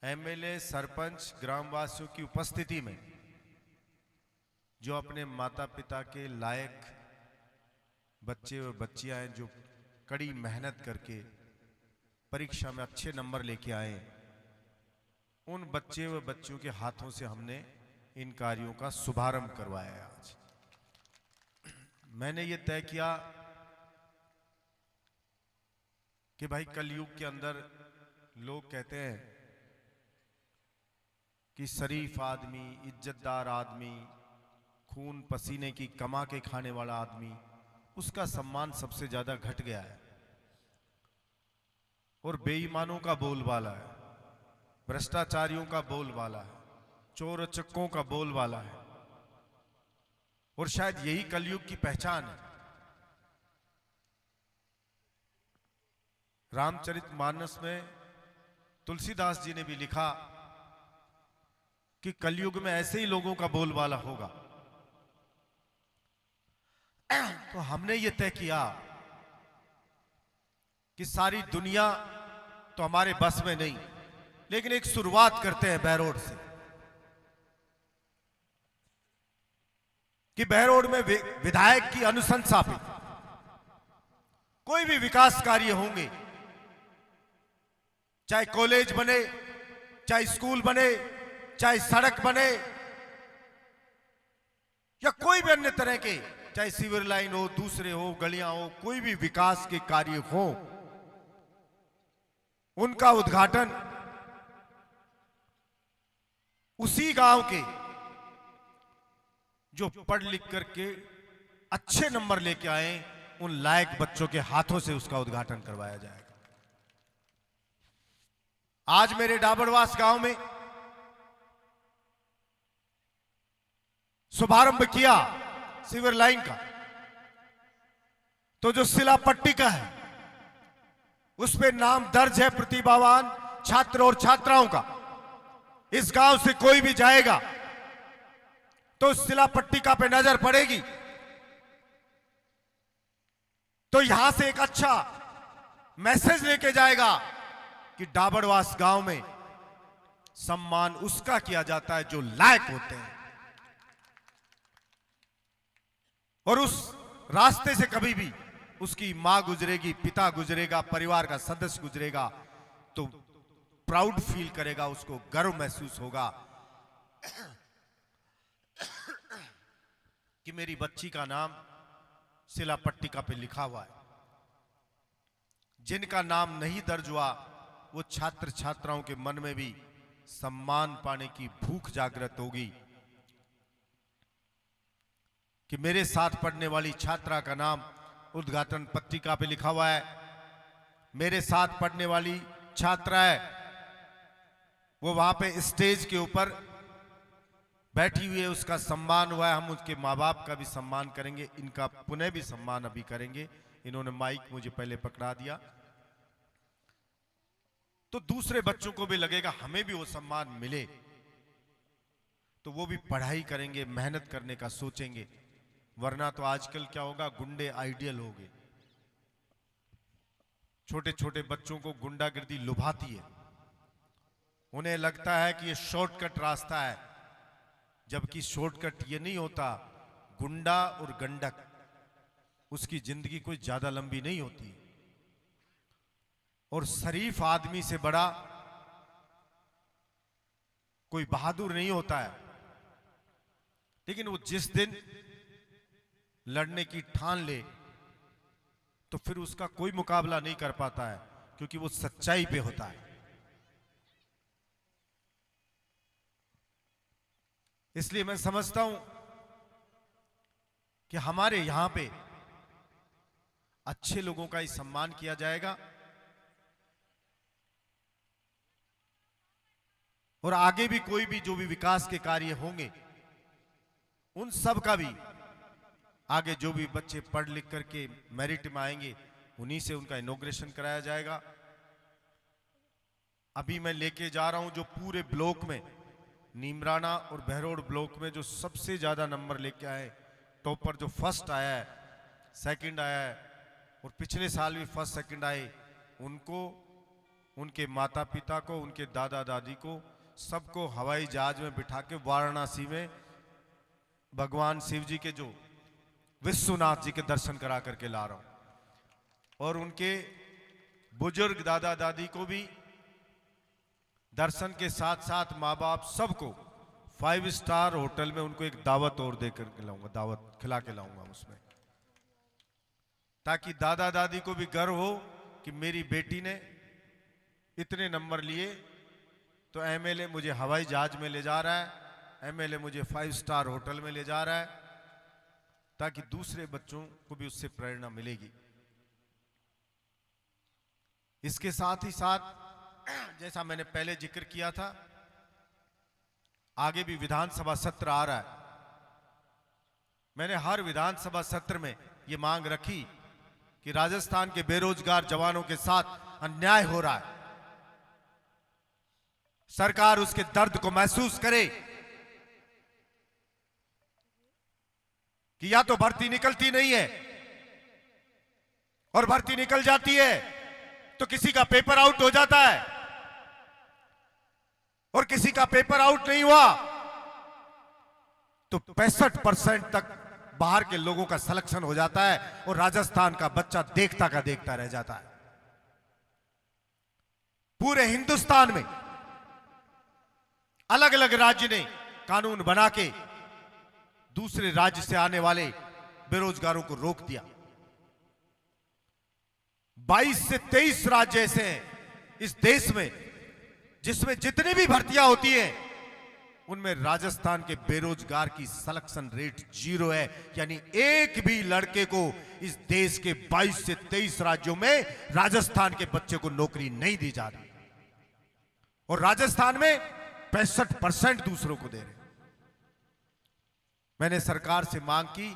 MLA, sarpanch, ग्रामवासियों की उपस्थिति में जो अपने माता पिता के लायक बच्चे और बच्चियां हैं, जो कड़ी मेहनत करके परीक्षा में अच्छे नंबर लेके आए, उन बच्चे व बच्चियों के हाथों से हमने इन कार्यों का शुभारंभ करवाया है। आज मैंने ये तय किया कि भाई कलयुग के अंदर लोग कहते हैं कि शरीफ आदमी, इज्जतदार आदमी, खून पसीने की कमा के खाने वाला आदमी, उसका सम्मान सबसे ज्यादा घट गया है और बेईमानों का बोलबाला है, भ्रष्टाचारियों का बोलबाला है, चोर चक्कों का बोलबाला है। और शायद यही कलयुग की पहचान है। रामचरितमानस में तुलसीदास जी ने भी लिखा कि कलयुग में ऐसे ही लोगों का बोलबाला होगा। तो हमने ये तय किया कि सारी दुनिया तो हमारे बस में नहीं, लेकिन एक शुरुआत करते हैं बहरोड से कि बहरोड में विधायक की अनुशंसा पे कोई भी विकास कार्य होंगे, चाहे कॉलेज बने, चाहे स्कूल बने, चाहे सड़क बने, या कोई भी अन्य तरह के, चाहे सीवर लाइन हो, दूसरे हो, गलियां हो, कोई भी विकास के कार्य हो, उनका उद्घाटन उसी गांव के जो पढ़ लिख करके अच्छे नंबर लेके आए, उन लायक बच्चों के हाथों से उसका उद्घाटन करवाया जाएगा। आज मेरे डाबरवास गांव में शुभारंभ किया सीवर लाइन का, तो जो सिला पट्टी का है उस पे नाम दर्ज है प्रतिभावान छात्र और छात्राओं का। इस गांव से कोई भी जाएगा तो सिला पट्टिका पे नजर पड़ेगी, तो यहां से एक अच्छा मैसेज लेके जाएगा कि डाबरवास गांव में सम्मान उसका किया जाता है जो लायक होते हैं। और उस रास्ते से कभी भी उसकी मां गुजरेगी, पिता गुजरेगा, परिवार का सदस्य गुजरेगा, तो प्राउड फील करेगा, उसको गर्व महसूस होगा कि मेरी बच्ची का नाम सिला पट्टिका पे लिखा हुआ है। जिनका नाम नहीं दर्ज हुआ, वो छात्र छात्राओं के मन में भी सम्मान पाने की भूख जागृत होगी कि मेरे साथ पढ़ने वाली छात्रा का नाम उद्घाटन पत्रिका पे लिखा हुआ है, मेरे साथ पढ़ने वाली छात्रा है वो वहां पे स्टेज के ऊपर बैठी हुई है, उसका सम्मान हुआ है। हम उसके माँ बाप का भी सम्मान करेंगे, इनका पुनः भी सम्मान अभी करेंगे। इन्होंने माइक मुझे पहले पकड़ा दिया, तो दूसरे बच्चों को भी लगेगा हमें भी वो सम्मान मिले, तो वो भी पढ़ाई करेंगे, मेहनत करने का सोचेंगे। वरना तो आजकल क्या होगा, गुंडे आइडियल हो गए। छोटे छोटे बच्चों को गुंडागिर्दी लुभाती है, उन्हें लगता है कि ये शॉर्टकट रास्ता है, जबकि शॉर्टकट ये नहीं होता। गुंडा और गंडक, उसकी जिंदगी कोई ज्यादा लंबी नहीं होती। और शरीफ आदमी से बड़ा कोई बहादुर नहीं होता है, लेकिन वो जिस दिन लड़ने की ठान ले तो फिर उसका कोई मुकाबला नहीं कर पाता है, क्योंकि वो सच्चाई पे होता है। इसलिए मैं समझता हूं कि हमारे यहां पे अच्छे लोगों का ही सम्मान किया जाएगा, और आगे भी कोई भी जो भी विकास के कार्य होंगे, उन सब का भी आगे जो भी बच्चे पढ़ लिख करके मेरिट में आएंगे, उन्हीं से उनका इनॉग्रेशन कराया जाएगा। अभी मैं लेके जा रहा हूं जो पूरे ब्लॉक में, नीमराना और बहरोड ब्लॉक में जो सबसे ज्यादा नंबर लेके आए, टॉपर जो फर्स्ट आया है, सेकंड आया है, और पिछले साल भी फर्स्ट सेकंड आए, उनको उनके माता पिता को, उनके दादा दादी को, सबको हवाई जहाज में बिठा के वाराणसी में भगवान शिव जी के जो विश्वनाथ जी के दर्शन करा करके ला रहा हूं। और उनके बुजुर्ग दादा दादी को भी दर्शन के साथ साथ माँ बाप सबको 5 स्टार होटल में उनको एक दावत और देकर खिलाऊंगा, दावत खिला के लाऊंगा उसमें, ताकि दादा दादी को भी गर्व हो कि मेरी बेटी ने इतने नंबर लिए तो एमएलए मुझे हवाई जहाज में ले जा रहा है, एमएलए मुझे 5 स्टार होटल में ले जा रहा है, ताकि दूसरे बच्चों को भी उससे प्रेरणा मिलेगी। इसके साथ ही साथ जैसा मैंने पहले जिक्र किया था, आगे भी विधानसभा सत्र आ रहा है। मैंने हर विधानसभा सत्र में यह मांग रखी कि राजस्थान के बेरोजगार जवानों के साथ अन्याय हो रहा है, सरकार उसके दर्द को महसूस करे कि या तो भर्ती निकलती नहीं है और भर्ती निकल जाती है तो किसी का पेपर आउट हो जाता है, और किसी का पेपर आउट नहीं हुआ तो 65% तक बाहर के लोगों का सिलेक्शन हो जाता है और राजस्थान का बच्चा देखता का देखता रह जाता है। पूरे हिंदुस्तान में अलग अलग राज्य ने कानून बना के दूसरे राज्य से आने वाले बेरोजगारों को रोक दिया। 22 से 23 राज्य ऐसे हैं इस देश में जिसमें जितनी भी भर्तियां होती हैं उनमें राजस्थान के बेरोजगार की सिलेक्शन रेट 0 है, यानी एक भी लड़के को इस देश के 22 से 23 राज्यों में राजस्थान के बच्चे को नौकरी नहीं दी जा रही, और राजस्थान में 65% दूसरों को दे रहे। मैंने सरकार से मांग की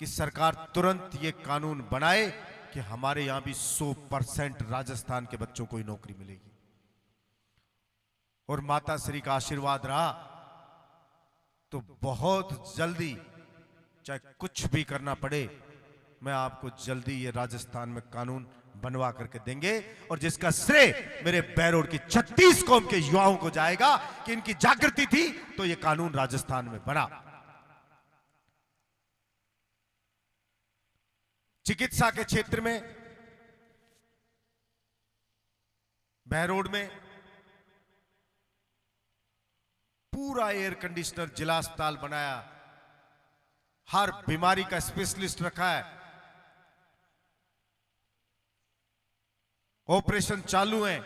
कि सरकार तुरंत ये कानून बनाए कि हमारे यहां भी 100% राजस्थान के बच्चों को ही नौकरी मिलेगी। और माता श्री का आशीर्वाद रहा तो बहुत जल्दी, चाहे कुछ भी करना पड़े, मैं आपको जल्दी ये राजस्थान में कानून बनवा करके देंगे, और जिसका श्रेय मेरे बहरोड की 36 कौम के युवाओं को जाएगा कि इनकी जागृति थी तो ये कानून राजस्थान में बना। चिकित्सा के क्षेत्र में बहरोड में पूरा एयर कंडीशनर जिला अस्पताल बनाया, हर बीमारी का स्पेशलिस्ट रखा है, ऑपरेशन चालू है,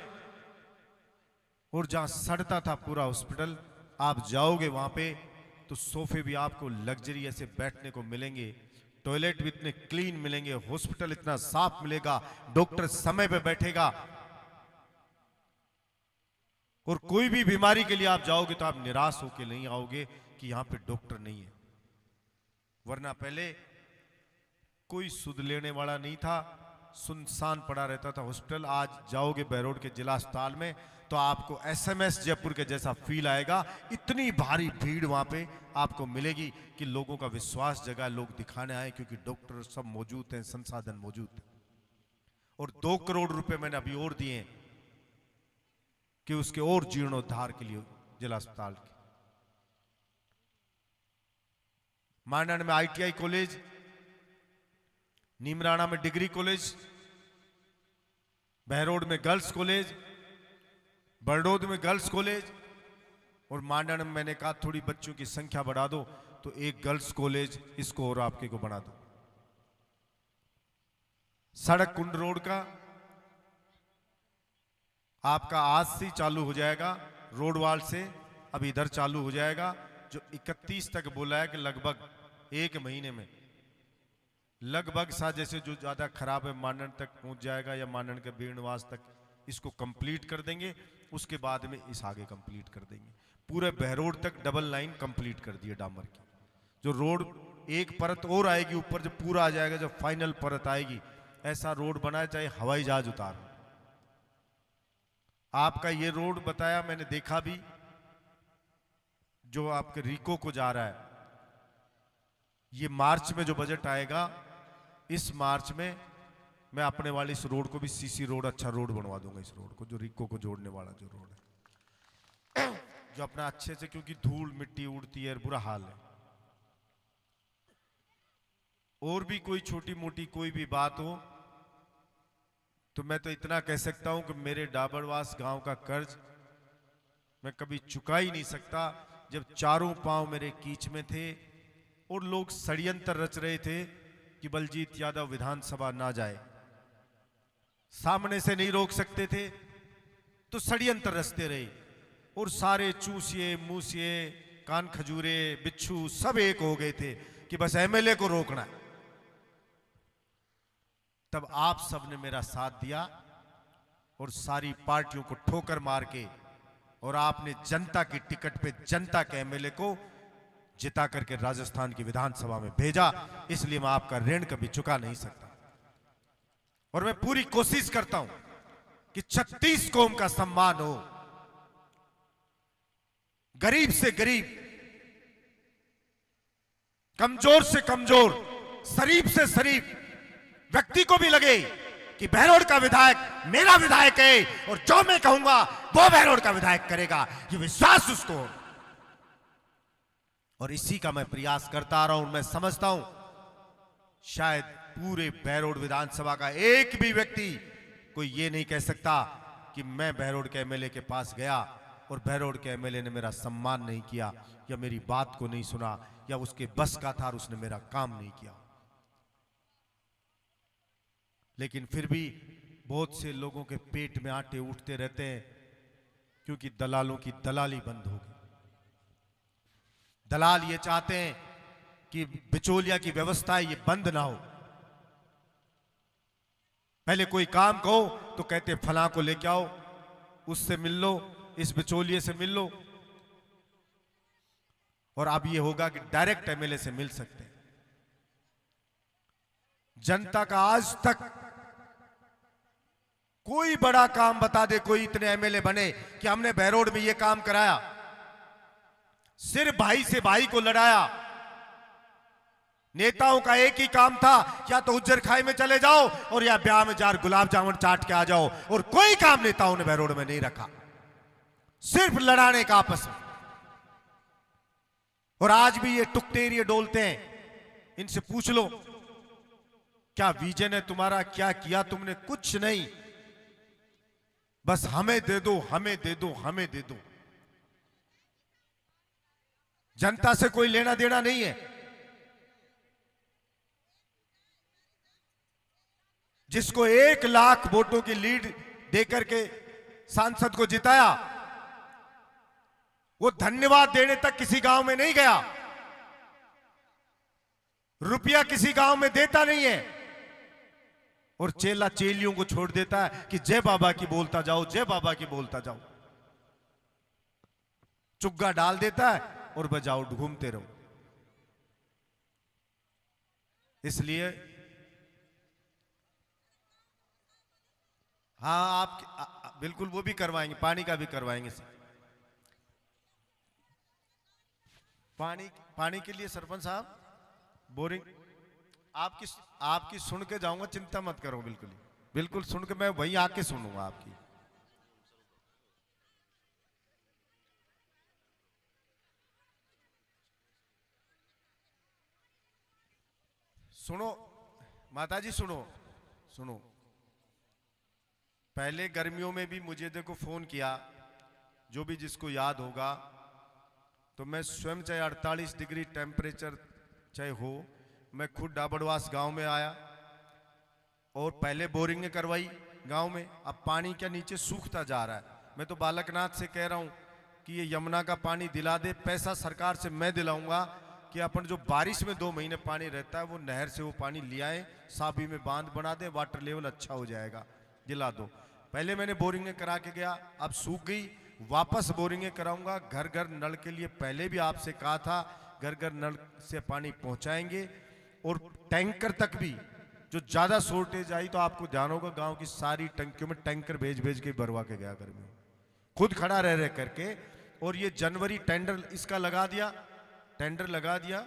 और जहां सड़ता था पूरा हॉस्पिटल, आप जाओगे वहां पे तो सोफे भी आपको लग्जरी ऐसे बैठने को मिलेंगे, टॉयलेट भी इतने क्लीन मिलेंगे, हॉस्पिटल इतना साफ मिलेगा, डॉक्टर समय पे बैठेगा, और कोई भी बीमारी के लिए आप जाओगे तो आप निराश होकर नहीं आओगे कि यहां पे डॉक्टर नहीं है। वरना पहले कोई सुध लेने वाला नहीं था, सुनसान पड़ा रहता था हॉस्पिटल। आज जाओगे बहरोड के जिला अस्पताल में तो आपको एसएमएस जयपुर के जैसा फील आएगा, इतनी भारी भीड़ वहां पे आपको मिलेगी कि लोगों का विश्वास जगा, लोग दिखाने आए क्योंकि डॉक्टर सब मौजूद हैं, संसाधन मौजूद है। और 2 करोड़ रुपए मैंने अभी और दिए हैं कि उसके और जीर्णोद्धार के लिए जिला अस्पताल के। मांडन में आईटीआई कॉलेज, नीमराणा में डिग्री कॉलेज, बहरोड में गर्ल्स कॉलेज, बड़ौद में गर्ल्स कॉलेज, और मांडन में मैंने कहा थोड़ी बच्चों की संख्या बढ़ा दो तो एक गर्ल्स कॉलेज इसको और आपके को बना दो। सड़क कुंड रोड का आपका आज से चालू हो जाएगा, रोडवाल से अब इधर चालू हो जाएगा, जो 31 तक बोला है कि लगभग 1 महीने में लगभग सा जैसे जो ज्यादा खराब है मांडन तक पहुंच जाएगा या मांडन के बीणवास तक इसको कंप्लीट कर देंगे। उसके बाद में इस आगे कंप्लीट कर देंगे। पूरे बहरोड तक डबल लाइन कंप्लीट कर दी है डामर की। जो रोड एक परत और आएगी ऊपर, जब पूरा आ जाएगा, जब फाइनल परत आएगी, ऐसा रोड बनाए चाहे हवाई जहाज उतार। आपका ये रोड बताया मैंने, देखा भी, जो आपके रिको को जा रहा है, ये मार्च में जो बजट आएगा, इस मार्च में मैं अपने वाले इस रोड को भी सीसी रोड, अच्छा रोड बनवा दूंगा। इस रोड को, जो रिक्को को जोड़ने वाला जो रोड है, जो अपना अच्छे से, क्योंकि धूल मिट्टी उड़ती है, बुरा हाल है। और भी कोई छोटी मोटी कोई भी बात हो तो मैं तो इतना कह सकता हूं कि मेरे डाबरवास गांव का कर्ज मैं कभी चुका ही नहीं सकता। जब चारों पांव मेरे कीच में थे और लोग षड्यंत्र रच रहे थे कि बलजीत यादव विधानसभा ना जाए, सामने से नहीं रोक सकते थे तो षड्यंत्र रचते रहे, और सारे चूसिए मूसिए कान खजूरे बिच्छू सब एक हो गए थे कि बस एमएलए को रोकना है। तब आप सबने मेरा साथ दिया और सारी पार्टियों को ठोकर मार के, और आपने जनता की टिकट पे जनता के एमएलए को जिता करके राजस्थान की विधानसभा में भेजा। इसलिए मैं आपका ऋण कभी चुका नहीं सकता। और मैं पूरी कोशिश करता हूं कि 36 कौम का सम्मान हो, गरीब से गरीब, कमजोर से कमजोर, शरीफ से शरीफ व्यक्ति को भी लगे कि बहरोड का विधायक मेरा विधायक है और जो मैं कहूंगा वो बहरोड का विधायक करेगा, ये विश्वास उसको। और इसी का मैं प्रयास करता आ रहा हूं। मैं समझता हूं शायद पूरे बहरोड विधानसभा का एक भी व्यक्ति कोई ये नहीं कह सकता कि मैं बहरोड के एमएलए के पास गया और बहरोड के एमएलए ने मेरा सम्मान नहीं किया, या मेरी बात को नहीं सुना, या उसके बस का था और उसने मेरा काम नहीं किया। लेकिन फिर भी बहुत से लोगों के पेट में आटे उठते रहते हैं, क्योंकि दलालों की दलाली बंद हो गई। दलाल ये चाहते हैं कि बिचौलिया की व्यवस्था ये बंद ना हो। पहले कोई काम कहो तो कहते फलां को लेके आओ, उससे मिल लो, इस बिचौलिए से मिल लो, और अब ये होगा कि डायरेक्ट एमएलए से मिल सकते हैं। जनता का आज तक कोई बड़ा काम बता दे, कोई इतने एमएलए बने कि हमने बहरोड में ये काम कराया, सिर्फ भाई से भाई को लड़ाया। नेताओं का एक ही काम था, या तो उज्जर खाई में चले जाओ और या ब्याह में जार गुलाब जामुन चाट के आ जाओ, और कोई काम नेताओं ने बहरोड में नहीं रखा, सिर्फ लड़ाने का आपस में। और आज भी ये टुकटेरिए डोलते हैं। इनसे पूछ लो क्या विजन है तुम्हारा, क्या किया तुमने? कुछ नहीं, बस हमें दे दो, हमें दे दो, हमें दे दो। जनता से कोई लेना देना नहीं है। जिसको 1 लाख वोटों की लीड देकर के सांसद को जिताया, वो धन्यवाद देने तक किसी गांव में नहीं गया, रुपया किसी गांव में देता नहीं है, और चेला चेलियों को छोड़ देता है कि जय बाबा की बोलता जाओ, जय बाबा की बोलता जाओ। चुग्गा डाल देता है और बजाओ, घूमते रहो। इसलिए हाँ, आप बिल्कुल वो भी करवाएंगे, पानी का भी करवाएंगे सर। पानी के लिए सरपंच साहब बोरिंग आपकी सुन के जाऊंगा, चिंता मत करो, बिल्कुल सुन के मैं वहीं आके सुनूंगा आपकी। सुनो माताजी, सुनो। पहले गर्मियों में भी मुझे देखो फोन किया, जो भी जिसको याद होगा, तो मैं स्वयं चाहे 48 डिग्री टेम्परेचर चाहे हो, मैं खुद डाबरवास गांव में आया और पहले बोरिंग करवाई गांव में। अब पानी क्या नीचे सूखता जा रहा है। मैं तो बालकनाथ से कह रहा हूं कि ये यमुना का पानी दिला दे। पैसा सरकार से मैं दिलाऊंगा कि अपन जो बारिश में 2 महीने पानी रहता है वो नहर से वो पानी ले आए, साबी में बांध बना दे, वाटर लेवल अच्छा हो जाएगा, दिला दो। पहले मैंने बोरिंग करा के गया, अब सूख गई, वापस बोरिंग कराऊंगा। घर घर नल के लिए पहले भी आपसे कहा था, घर घर नल से पानी पहुंचाएंगे। और टैंकर तक भी, जो ज्यादा शॉर्टेज आई तो आपको ध्यान होगा, गांव की सारी टंकियों में टैंकर भेज के भरवा के गया, घर में खुद खड़ा रह करके। और ये जनवरी टेंडर इसका लगा दिया, टेंडर लगा दिया,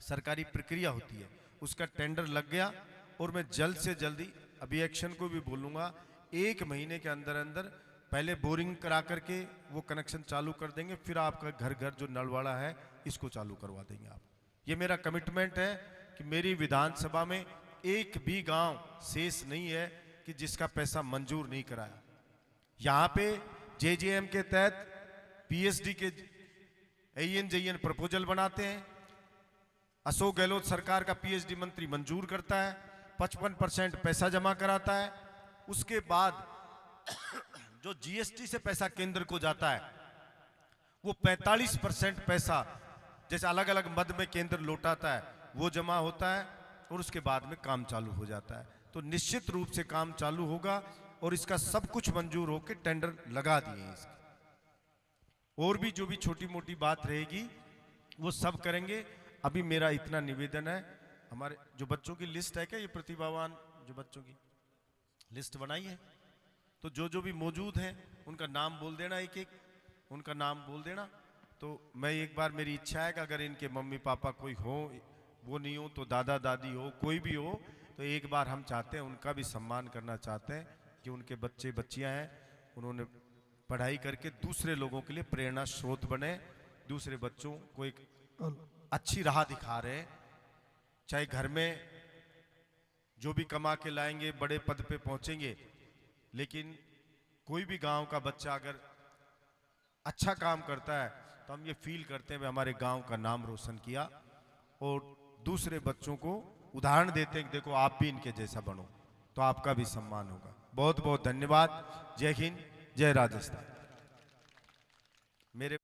सरकारी प्रक्रिया होती है, उसका टेंडर लग गया। और मैं जल्द से जल्दी अभी एक्शन को भी बोलूँगा, 1 महीने के अंदर अंदर पहले बोरिंग करा करके वो कनेक्शन चालू कर देंगे, फिर आपका घर घर जो नल वाला है इसको चालू करवा देंगे आप। ये मेरा कमिटमेंट है कि मेरी विधानसभा में एक भी गांव शेष नहीं है कि जिसका पैसा मंजूर नहीं कराया। यहाँ पे जेजेएम के तहत पीएचडी के AN प्रपोजल बनाते हैं, अशोक गहलोत सरकार का पीएचडी मंत्री मंजूर करता है, 55% पैसा जमा कराता है। उसके बाद जो जीएसटी से पैसा केंद्र को जाता है वो 45% पैसा जैसे अलग अलग मद में केंद्र लौटाता है वो जमा होता है और उसके बाद में काम चालू हो जाता है। तो निश्चित रूप से काम चालू होगा और इसका सब कुछ मंजूर होकर टेंडर लगा दिए हैं इसके। और भी जो भी छोटी मोटी बात रहेगी वो सब करेंगे। अभी मेरा इतना निवेदन है, हमारे जो बच्चों की लिस्ट है, क्या ये प्रतिभावान जो बच्चों की लिस्ट बनाई है, तो जो भी मौजूद हैं उनका नाम बोल देना, एक एक उनका नाम बोल देना। तो मैं एक बार, मेरी इच्छा है कि अगर इनके मम्मी पापा कोई हो, वो नहीं हो तो दादा दादी हो, कोई भी हो, तो एक बार हम चाहते हैं उनका भी सम्मान करना चाहते हैं कि उनके बच्चे बच्चियां हैं, उन्होंने पढ़ाई करके दूसरे लोगों के लिए प्रेरणा स्रोत बने, दूसरे बच्चों को एक अच्छी राह दिखा रहे हैं। चाहे घर में जो भी कमा के लाएंगे बड़े पद पे पहुंचेंगे, लेकिन कोई भी गांव का बच्चा अगर अच्छा काम करता है तो हम ये फील करते हैं हमारे गांव का नाम रोशन किया और दूसरे बच्चों को उदाहरण देते हैं कि देखो आप भी इनके जैसा बनो, तो आपका भी सम्मान होगा। बहुत बहुत धन्यवाद। जय हिंद, जय राजस्थान। मेरे